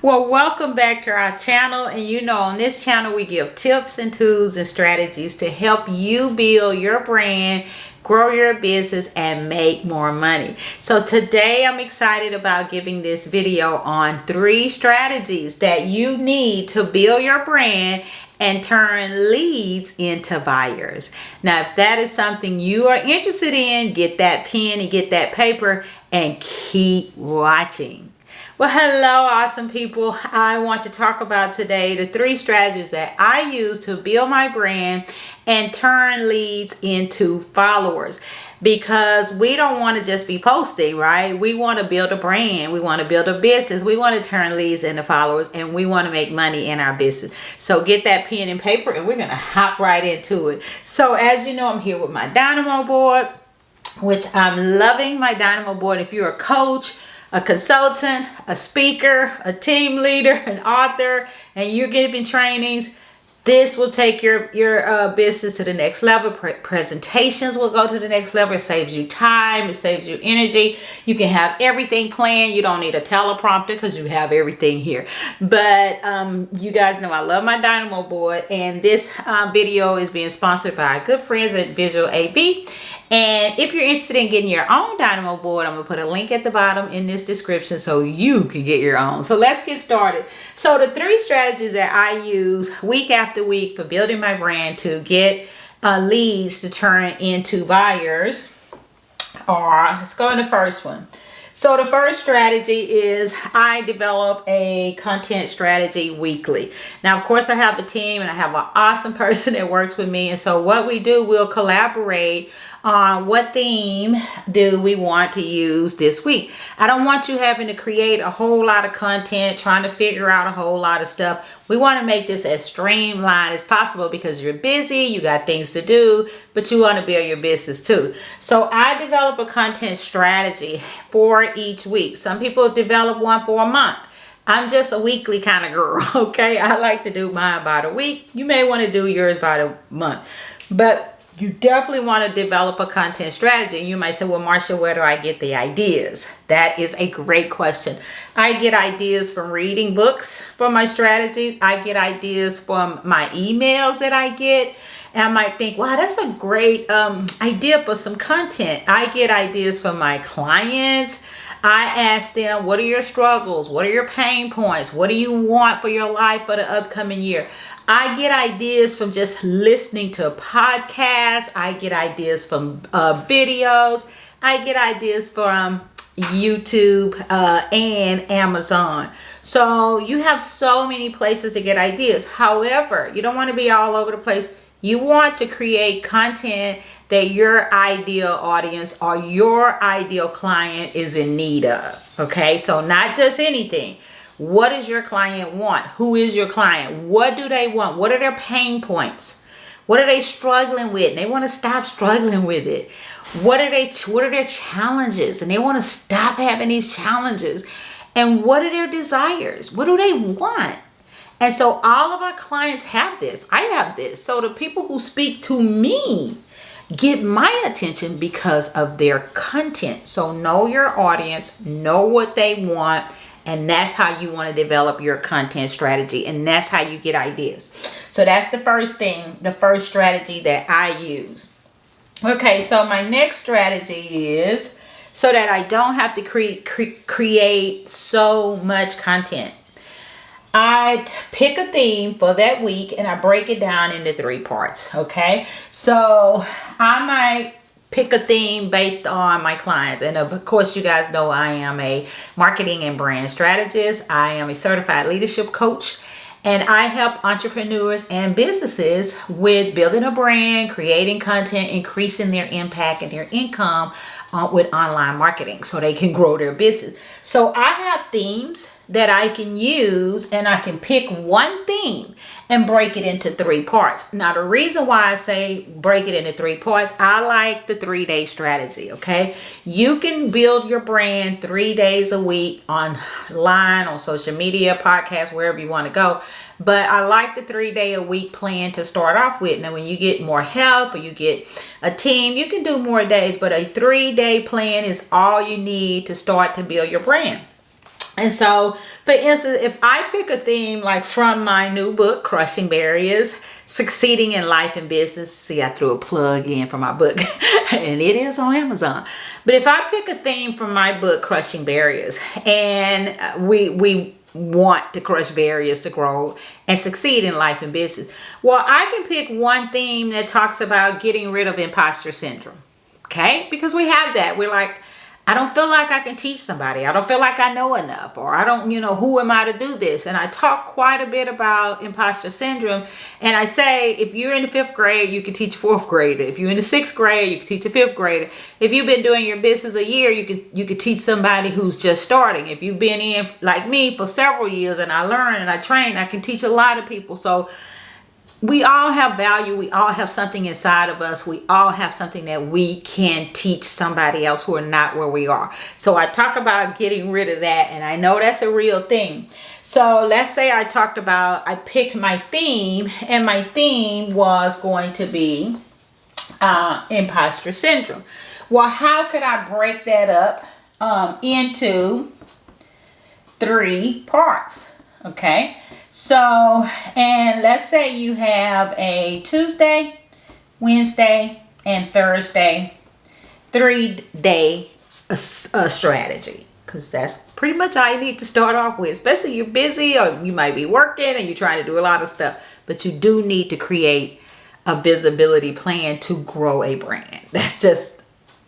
Well, welcome back to our channel. And on this channel, we give tips and tools and strategies to help you build your brand, grow your business, and make more money. So today I'm excited about giving this video on 3 strategies that you need to build your brand and turn leads into buyers. Now, if that is something you are interested in, get that pen and get that paper and keep watching. Well, hello, awesome people. I want to talk about today the 3 strategies that I use to build my brand and turn leads into followers. Because we don't want to just be posting, right? We want to build a brand. We want to build a business. We want to turn leads into followers, and we want to make money in our business. So get that pen and paper, and we're going to hop right into it. So as you know, I'm here with my Dynamo Board, which I'm loving my Dynamo Board. If you're a coach, a consultant, a speaker, a team leader, an author, and you're giving trainings, this will take your business to the next level. Presentations will go to the next level. It saves you time. It saves you energy. You can have everything planned. You don't need a teleprompter because you have everything here. But you guys know I love my Dynamo Board. And this video is being sponsored by our good friends at Visual AV. And if you're interested in getting your own Dynamo Board, I'm going to put a link at the bottom in this description so you can get your own. So let's get started. So the 3 strategies that I use week after week for building my brand to get leads to turn into buyers are, let's go in the first one. So the first strategy is I develop a content strategy weekly. Now, of course, I have a team and I have an awesome person that works with me. And so what we do, we'll collaborate on what theme do we want to use this week. I don't want you having to create a whole lot of content, trying to figure out a whole lot of stuff. We want to make this as streamlined as possible because you're busy, you got things to do, but you want to build your business too. So I develop a content strategy for each week. Some people develop one for a month. I'm just a weekly kind of girl, okay? I like to do mine by the week. You may want to do yours by the month, but you definitely want to develop a content strategy. You might say, well, Marsha, where do I get the ideas? That is a great question. I get ideas from reading books for my strategies. I get ideas from my emails that I get. And I might think, wow, that's a great idea for some content. I get ideas from my clients. I ask them, what are your struggles? What are your pain points? What do you want for your life for the upcoming year? I get ideas from just listening to podcasts. I get ideas from videos. I get ideas from YouTube and Amazon. So you have so many places to get ideas. However, you don't want to be all over the place. You want to create content that your ideal audience or your ideal client is in need of. Okay, so not just anything. What does your client want? Who is your client? What do they want? What are their pain points? What are they struggling with? And they want to stop struggling with it. What are their challenges? And they want to stop having these challenges. And what are their desires? What do they want? And so all of our clients have this. I have this. So the people who speak to me get my attention because of their content. So know your audience, know what they want, and that's how you want to develop your content strategy, and that's how you get ideas. So that's the first thing, the first strategy that I use. Okay, so my next strategy is so that I don't have to create so much content. I pick a theme for that week and I break it down into 3 parts. Okay, so I might pick a theme based on my clients. And of course, you guys know I am a marketing and brand strategist. I am a certified leadership coach. And I help entrepreneurs and businesses with building a brand, creating content, increasing their impact and their income with online marketing so they can grow their business. So I have themes that I can use, and I can pick one theme and break it into 3 parts. Now, the reason why I say break it into 3 parts, I like the 3-day strategy, okay? You can build your brand 3 days a week online, on social media, podcasts, wherever you want to go. But I like the 3-day-a-week plan to start off with. Now, when you get more help or you get a team, you can do more days. But a 3-day plan is all you need to start to build your brand. And so, for instance, if I pick a theme like from my new book, Crushing Barriers, Succeeding in Life and Business. See, I threw a plug in for my book and it is on Amazon. But if I pick a theme from my book, Crushing Barriers, and we want to crush barriers to grow and succeed in life and business, well, I can pick one theme that talks about getting rid of imposter syndrome. Okay? Because we have that. We're like, I don't feel like I can teach somebody. I don't feel like I know enough, or I don't, who am I to do this? And I talk quite a bit about imposter syndrome. And I say, if you're in the 5th grade, you can teach a 4th grader. If you're in the 6th grade, you can teach a 5th grader. If you've been doing your business a year, you could teach somebody who's just starting. If you've been in, like me, for several years and I learn and I train, I can teach a lot of people. So we all have value. We all have something inside of us. We all have something that we can teach somebody else who are not where we are. So I talk about getting rid of that, and I know that's a real thing. So let's say I picked my theme, and my theme was going to be imposter syndrome. Well, how could I break that up into 3 parts? Okay. So, and let's say you have a Tuesday, Wednesday, and Thursday 3-day strategy, because that's pretty much all you need to start off with, especially you're busy or you might be working and you're trying to do a lot of stuff, but you do need to create a visibility plan to grow a brand. That's just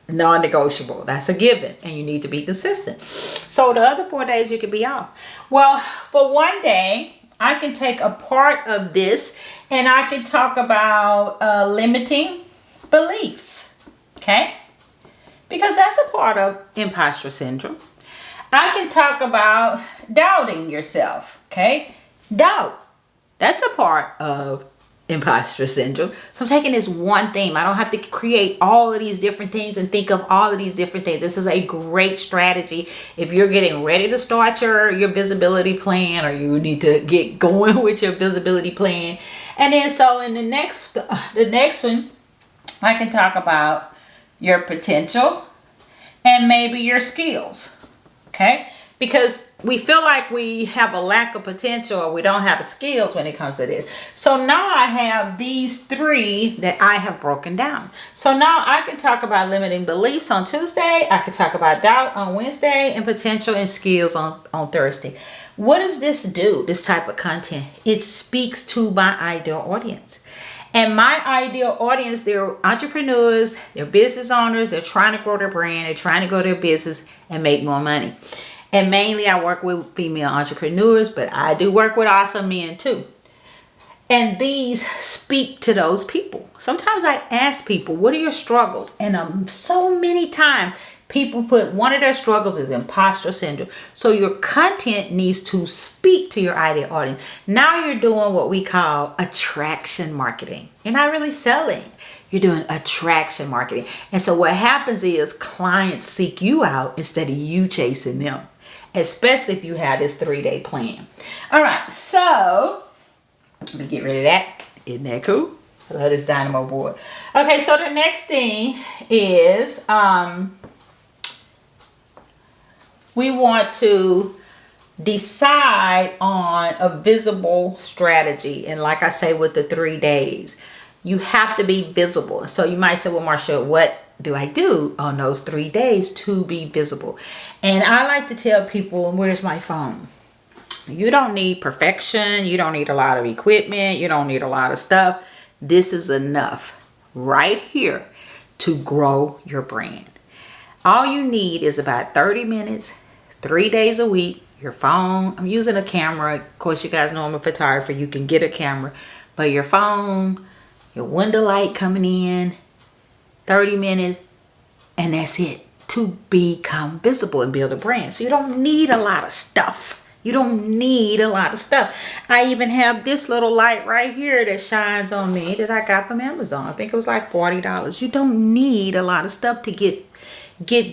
non-negotiable. That's a given, and you need to be consistent. So the other 4 days you could be off. Well, for one day, I can take a part of this and I can talk about limiting beliefs, okay? Because that's a part of imposter syndrome. I can talk about doubting yourself, okay? Doubt, that's a part of imposter syndrome. So I'm taking this one theme. I don't have to create all of these different things and think of all of these different things. This is a great strategy if you're getting ready to start your visibility plan, or you need to get going with your visibility plan. And then so in the next one, I can talk about your potential and maybe your skills. Okay? Because we feel like we have a lack of potential, or we don't have the skills when it comes to this. So now I have these 3 that I have broken down. So now I can talk about limiting beliefs on Tuesday. I can talk about doubt on Wednesday, and potential and skills on Thursday. What does this do, this type of content? It speaks to my ideal audience. And my ideal audience, they're entrepreneurs, they're business owners, they're trying to grow their brand, they're trying to grow their business and make more money. And mainly I work with female entrepreneurs, but I do work with awesome men too. And these speak to those people. Sometimes I ask people, what are your struggles? And so many times people put one of their struggles is imposter syndrome. So your content needs to speak to your ideal audience. Now you're doing what we call attraction marketing. You're not really selling. You're doing attraction marketing. And so what happens is clients seek you out instead of you chasing them, especially if you have this 3-day plan. All right, so let me get rid of that. Isn't that cool? I love this Dynamo board. Okay, so the next thing is we want to decide on a visible strategy. And like I say, with the 3 days, you have to be visible. So you might say, well, Marsha, what do I do on those 3 days to be visible? And I like to tell people, where's my phone? You don't need perfection. You don't need a lot of equipment. You don't need a lot of stuff. This is enough right here to grow your brand. All you need is about 30 minutes, 3 days a week, your phone. I'm using a camera. Of course, you guys know I'm a photographer. You can get a camera, but your phone, your window light coming in, 30 minutes, and that's it to become visible and build a brand. So you don't need a lot of stuff. You don't need a lot of stuff. I even have this little light right here that shines on me that I got from Amazon. I think it was like $40. You don't need a lot of stuff to get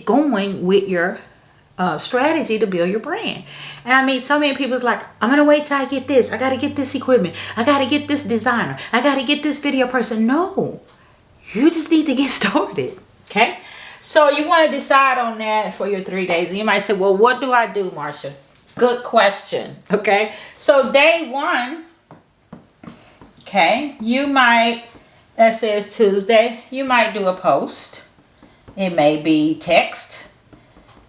going with your strategy to build your brand. And I mean, so many people's like, I'm gonna wait till I get this. I gotta get this equipment. I gotta get this designer. I gotta get this video person. No, you just need to get started. Okay, so you want to decide on that for your 3 days. And you might say, well, what do I do, Marsha? Good question. Okay. So day 1, okay, you might, that says Tuesday, you might do a post. It may be text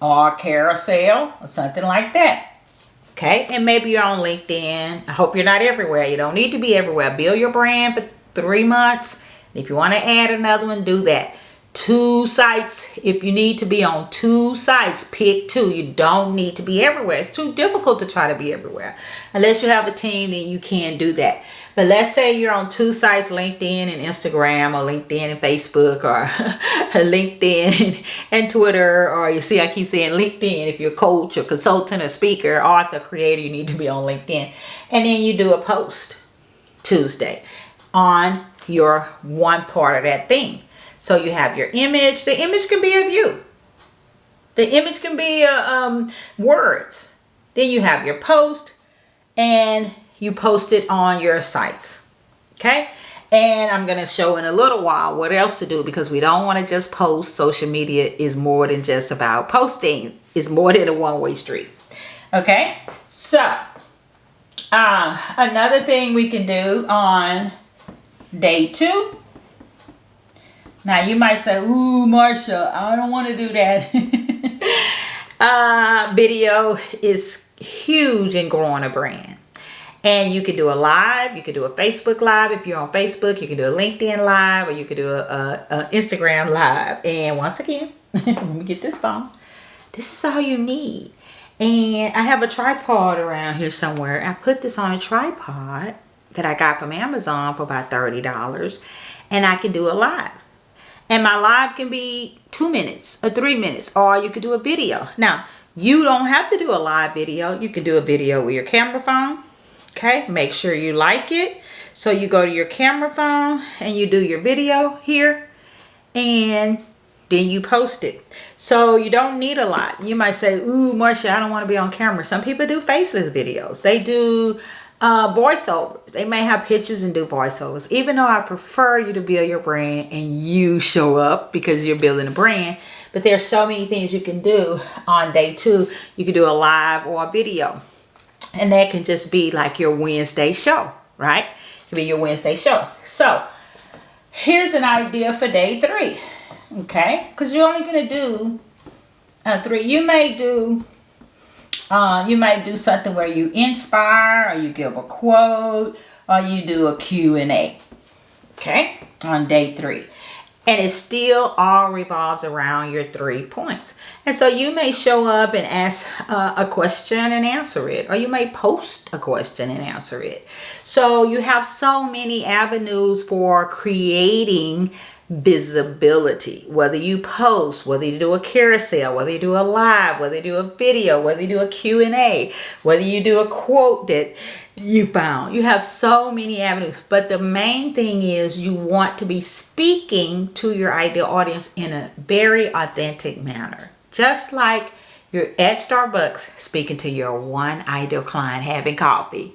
or carousel or something like that. Okay, and maybe you're on LinkedIn. I hope you're not everywhere. You don't need to be everywhere. Build your brand for 3 months. If you want to add another one, do that. 2 sites. If you need to be on 2 sites, pick 2. You don't need to be everywhere. It's too difficult to try to be everywhere. Unless you have a team, then you can do that. But let's say you're on 2 sites, LinkedIn and Instagram, or LinkedIn and Facebook, or LinkedIn and Twitter, or you see I keep saying LinkedIn. If you're a coach or consultant or speaker, author, creator, you need to be on LinkedIn. And then you do a post Tuesday on your one part of that thing. So you have your image. The image can be of you. The image can be words. Then you have your post, and you post it on your sites. Okay. And I'm going to show in a little while what else to do, because we don't want to just post. Social media is more than just about posting. It's more than a one-way street. Okay. So another thing we can do on day 2. Now you might say, ooh, Marsha, I don't want to do that. Video is huge in growing a brand. And you can do a live, you can do a Facebook live. If you're on Facebook, you can do a LinkedIn live, or you can do a Instagram live. And once again, let me get this phone. This is all you need. And I have a tripod around here somewhere. I put this on a tripod that I got from Amazon for about $30. And I can do a live. And my live can be 2 minutes or 3 minutes, or you could do a video. Now, you don't have to do a live video. You can do a video with your camera phone. Okay, make sure you like it. So you go to your camera phone and you do your video here, and then you post it. So you don't need a lot. You might say, ooh, Marsha, I don't want to be on camera. Some people do faceless videos. They do voiceovers. They may have pictures and do voiceovers. Even though I prefer you to build your brand and you show up because you're building a brand. But there's so many things you can do on day 2. You can do a live or a video. And that can just be like your Wednesday show, right? It can be your Wednesday show. So here's an idea for day 3. Okay, because you're only going to do 3. You may do something where you inspire, or you give a quote, or you do a Q&A. Okay, on day 3. And it still all revolves around your 3 points. And so you may show up and ask a question and answer it. Or you may post a question and answer it. So you have so many avenues for creating visibility. Whether you post, whether you do a carousel, whether you do a live, whether you do a video, whether you do a Q&A, whether you do a quote that you found. You have so many avenues. But the main thing is you want to be speaking to your ideal audience in a very authentic manner. Just like you're at Starbucks speaking to your one ideal client having coffee.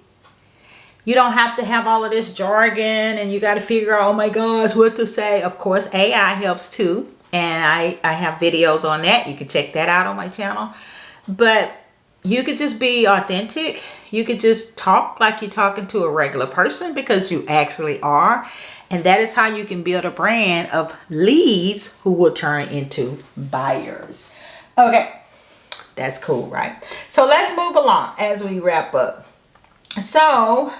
You don't have to have all of this jargon and you got to figure out, oh my gosh, what to say. Of course, AI helps too. And I have videos on that. You can check that out on my channel. But you could just be authentic. You could just talk like you're talking to a regular person, because you actually are. And that is how you can build a brand of leads who will turn into buyers. Okay, that's cool, right? So let's move along as we wrap up. So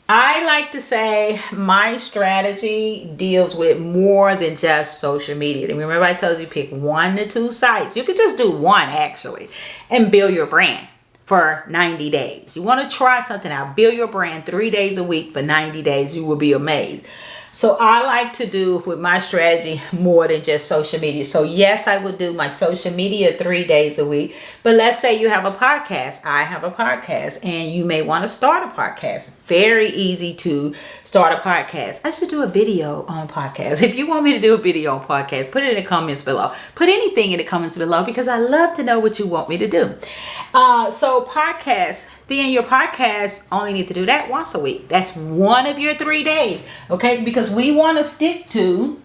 I like to say my strategy deals with more than just social media. Remember I told you pick 1 to 2 sites. You could just do 1 actually and build your brand for 90 days. You want to try something out. Build your brand 3 days a week for 90 days. You will be amazed. So I like to do with my strategy more than just social media. So yes, I would do my social media 3 days a week. But let's say you have a podcast. I have a podcast and you may want to start a podcast. Very easy to start a podcast. I should do a video on podcast. If you want me to do a video on podcast, put it in the comments below. Put anything in the comments below, because I love to know what you want me to do. So podcast. Then your podcast only need to do that once a week. That's one of your 3 days. Okay, because we want to stick to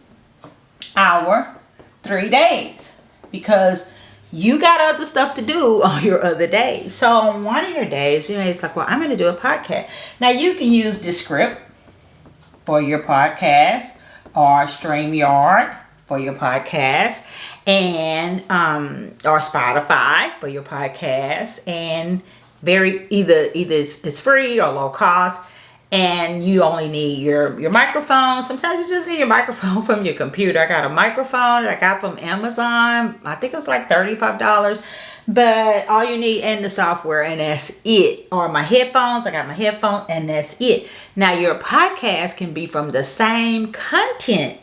our 3 days. Because you got other stuff to do on your other days. So on one of your days, it's like, well, I'm going to do a podcast. Now you can use Descript for your podcast, or StreamYard for your podcast, and or Spotify for your podcast, and either it's free or low cost, and you only need your microphone. Sometimes you just need your microphone from your computer. I got a microphone that I got from Amazon. I think it was like $35. But all you need, and the software, and that's it. Or my headphones. I got my headphones, and that's it. Now your podcast can be from the same content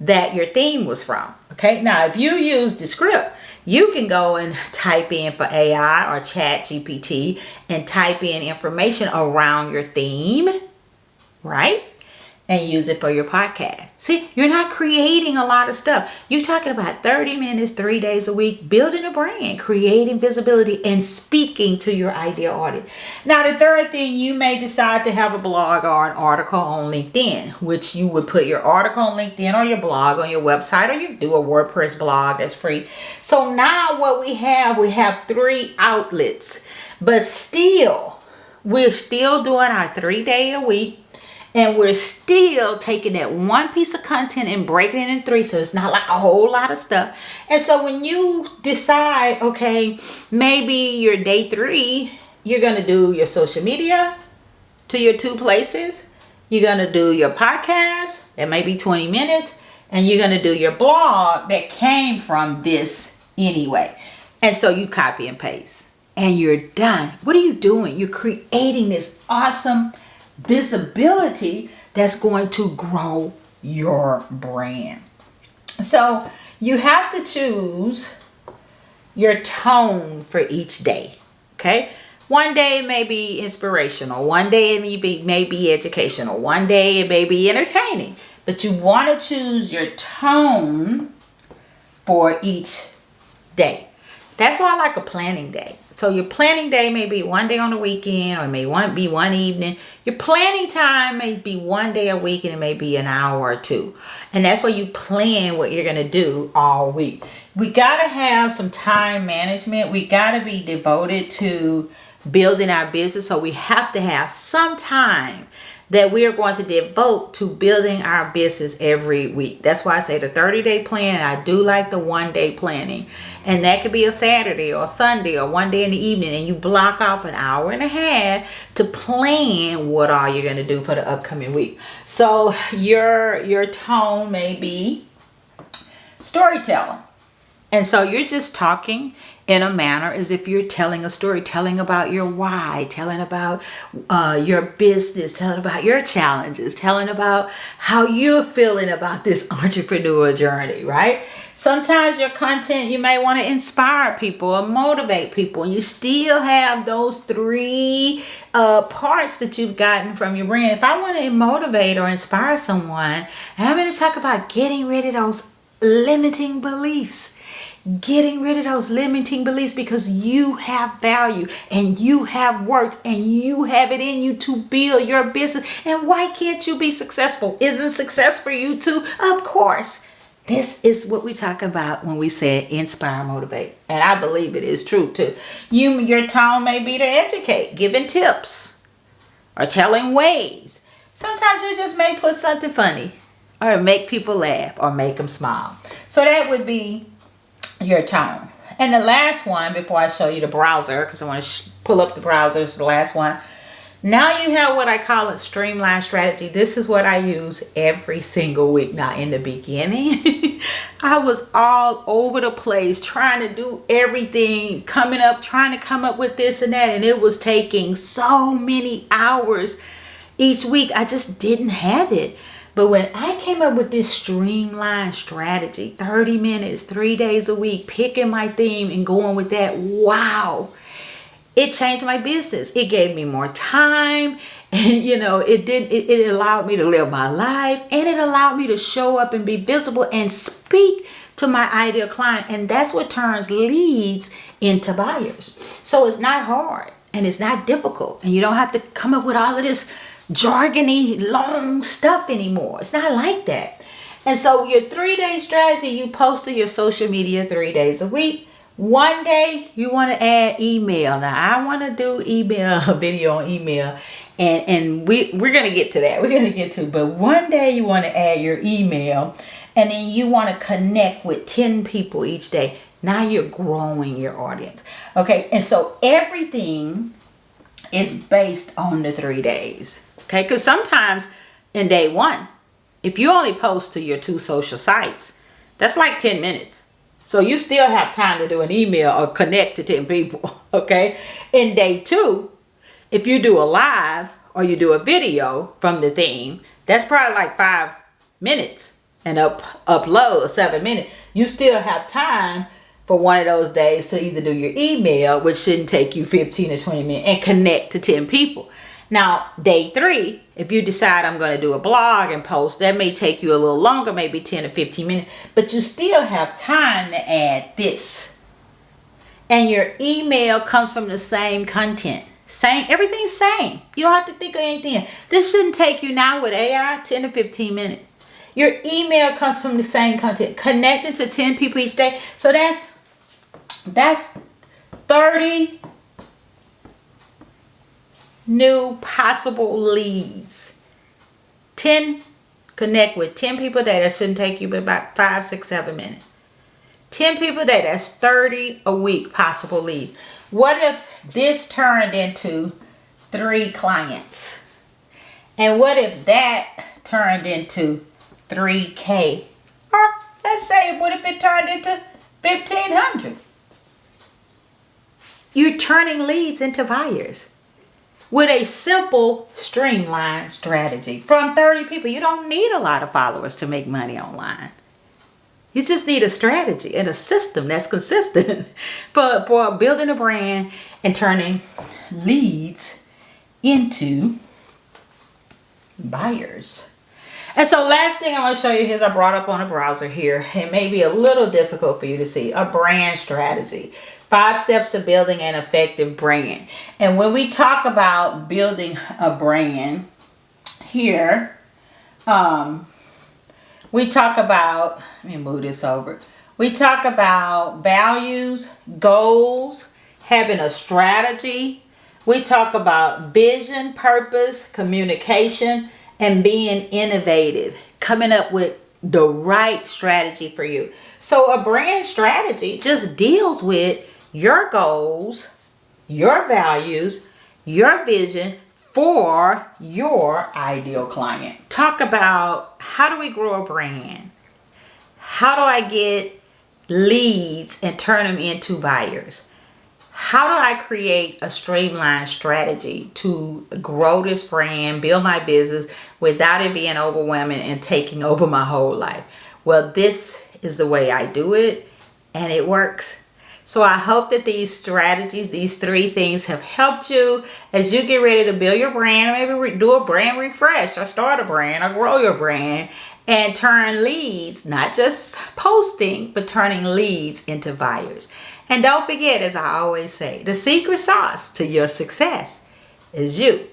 that your theme was from. Okay. Now if you use Descript, you can go and type in for AI or Chat GPT and type in information around your theme, right? And use it for your podcast. See, you're not creating a lot of stuff. You're talking about 30 minutes, 3 days a week, building a brand, creating visibility, and speaking to your ideal audience. Now, the third thing, you may decide to have a blog or an article on LinkedIn, which you would put your article on LinkedIn or your blog on your website, or you do a WordPress blog that's free. So now what we have 3 outlets, but still, we're still doing our 3 day a week. And we're still taking that one piece of content and breaking it in 3. So it's not like a whole lot of stuff. And so when you decide, okay, maybe your day 3, you're going to do your social media to your 2 places. You're going to do your podcast. That may be 20 minutes. And you're going to do your blog that came from this anyway. And so you copy and paste. And you're done. What are you doing? You're creating this awesome visibility that's going to grow your brand. So you have to choose your tone for each day. Okay. One day it may be inspirational. One day it may be educational. One day it may be entertaining. But you want to choose your tone for each day. That's why I like a planning day. So your planning day may be one day on the weekend, or it may be one evening. Your planning time may be one day a week, and it may be an hour or 2. And that's where you plan what you're going to do all week. We got to have some time management. We got to be devoted to building our business. So we have to have some time that we are going to devote to building our business every week. That's why I say the 30-day plan. I do like the 1 day planning. And that could be a Saturday or Sunday or one day in the evening. And you block off an hour and a half to plan what all you're going to do for the upcoming week. So your tone may be storytelling. And so you're just talking in a manner as if you're telling a story, telling about your why, telling about your business, telling about your challenges, telling about how you're feeling about this entrepreneur journey, right? Sometimes your content, you may want to inspire people or motivate people, and you still have those 3 parts that you've gotten from your brand. If I want to motivate or inspire someone, and I'm going to talk about getting rid of those limiting beliefs. Getting rid of those limiting beliefs, because you have value and you have worth and you have it in you to build your business. And why can't you be successful? Isn't success for you too? Of course. This is what we talk about when we say inspire, motivate. And I believe it is true too. Your tone may be to educate, giving tips or telling ways. Sometimes you just may put something funny or make people laugh or make them smile. So that would be your tone. And the last one, before I show you the browser, because I want to pull up the browser, is the last one. Now you have what I call a Streamline strategy. This is what I use every single week. Now in the beginning, I was all over the place trying to do everything, trying to come up with this and that. And it was taking so many hours each week. I just didn't have it. But when I came up with this Streamline strategy, 30 minutes, 3 days a week, picking my theme and going with that, wow, it changed my business. It gave me more time, and it allowed me to live my life, and it allowed me to show up and be visible and speak to my ideal client. And that's what turns leads into buyers. So it's not hard and it's not difficult, and you don't have to come up with all of this jargony, long stuff anymore. It's not like that. And so your 3 day strategy, you post to your social media 3 days a week. One day you want to add email. Now I want to do email, a video on email, and we're gonna get to that. We're gonna get to, but one day you want to add your email, and then you want to connect with 10 people each day. Now you're growing your audience. Okay, and so everything is based on the 3 days. Okay, because sometimes in day one, if you only post to your 2 social sites, that's like 10 minutes. So you still have time to do an email or connect to 10 people. Okay, in day 2, if you do a live or you do a video from the theme, that's probably like 5 minutes, and upload 7 minutes. You still have time for one of those days to either do your email, which shouldn't take you 15 or 20 minutes, and connect to 10 people. Now, day 3, if you decide I'm going to do a blog and post, that may take you a little longer, maybe 10 or 15 minutes, but you still have time to add this. And your email comes from the same content. Everything's same. You don't have to think of anything. This shouldn't take you now with AI 10 to 15 minutes. Your email comes from the same content, connecting to 10 people each day. So that's 30 new possible leads. 10, connect with 10 people a day. That shouldn't take you but about 5, 6, 7 minutes. 10 people a day, that's 30 a week possible leads. What if this turned into 3 clients? And what if that turned into 3K? Or let's say, what if it turned into 1,500? You're turning leads into buyers with a simple streamline strategy from 30 people. You don't need a lot of followers to make money online. You just need a strategy and a system that's consistent for building a brand and turning leads into buyers. And so last thing I want to show you is I brought up on a browser here. It may be a little difficult for you to see. A brand strategy. 5 steps to building an effective brand. And when we talk about building a brand here, we talk about, let me move this over. We talk about values, goals, having a strategy. We talk about vision, purpose, communication, and being innovative, coming up with the right strategy for you. So a brand strategy just deals with your goals, your values, your vision for your ideal client. Talk about, how do we grow a brand? How do I get leads and turn them into buyers? How do I create a streamlined strategy to grow this brand, build my business without it being overwhelming and taking over my whole life? Well, this is the way I do it, and it works. So I hope that these strategies, these 3 things, have helped you as you get ready to build your brand, or maybe do a brand refresh, or start a brand, or grow your brand, and turn leads, not just posting, but turning leads into buyers. And don't forget, as I always say, the secret sauce to your success is you.